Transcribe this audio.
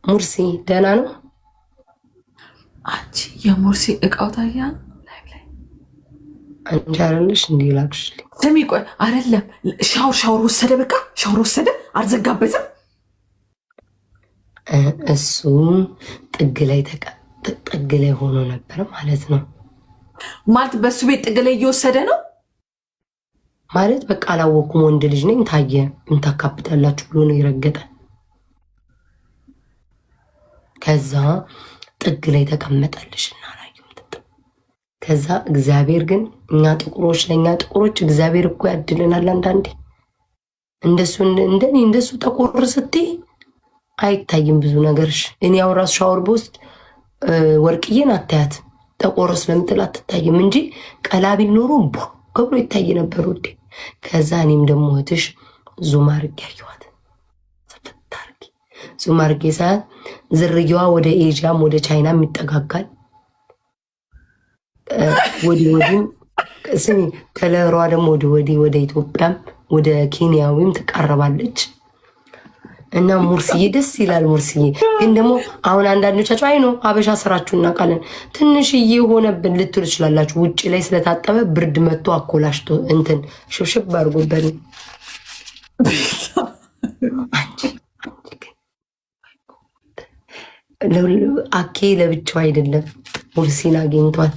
ሙርሲ ደህና ነው? አንቺ የሙርሲ እቃው ታያ አንቺ አይደለሽ እንዲህ ላክሽልኝ። ስሚ ቆይ አይደለም ሻወር ወሰደ። በቃ ሻወር ወሰደ። አልዘጋበትም። እሱ ጥግ ላይ ሆኖ ነበር ማለት ነው። ማለት በሱ ቤት ጥግ ላይ እየወሰደ ነው ማለት በቃ አላወኩም። ወንድ ልጅ ነኝ ታየ ምን ታካብዳላችሁ ብሎ ነው የረገጠ። ከዛ ጥግ ላይ ተቀመጠልሽና ከዛ እግዚአብሔር ግን እኛ ጥቁሮች ለኛ ጥቁሮች እግዚአብሔር እኮ ያድልናል አንዳንዴ። እንደሱ ጠቆር ስትይ አይታይም ብዙ ነገርሽ። እኔ ያው ራሱ ሻወር በውስጥ ወርቅዬን አታያት ጠቆር ስለምትል አትታይም እንጂ ቀላቢል ኖሮ ከብሎ ይታይ ነበር ውዴ። ከዛ እኔም ደግሞ እህትሽ ዙም አድርጌ ያየኋት ዙም አድርጌ ሳያት ዝርያዋ ወደ ኤዥያም ወደ ቻይናም ይጠጋጋል። ወዲህ ስሚ ከለሯ ደግሞ ወደ ኢትዮጵያም ወደ ኬንያዊም ትቃረባለች። እና ሙርሲዬ ደስ ይላል። ሙርሲዬ ግን ደግሞ አሁን አንዳንዶቻችሁ አይ ነው ሀበሻ ስራችሁ እናውቃለን ትንሽዬ ሆነብን ልትሉ ትችላላችሁ። ውጭ ላይ ስለታጠበ ብርድ መጥቶ አኮላሽቶ እንትን ሽብሽብ አድርጎበት አኬ ለብቻው አይደለም ሙርሲን አግኝቷል።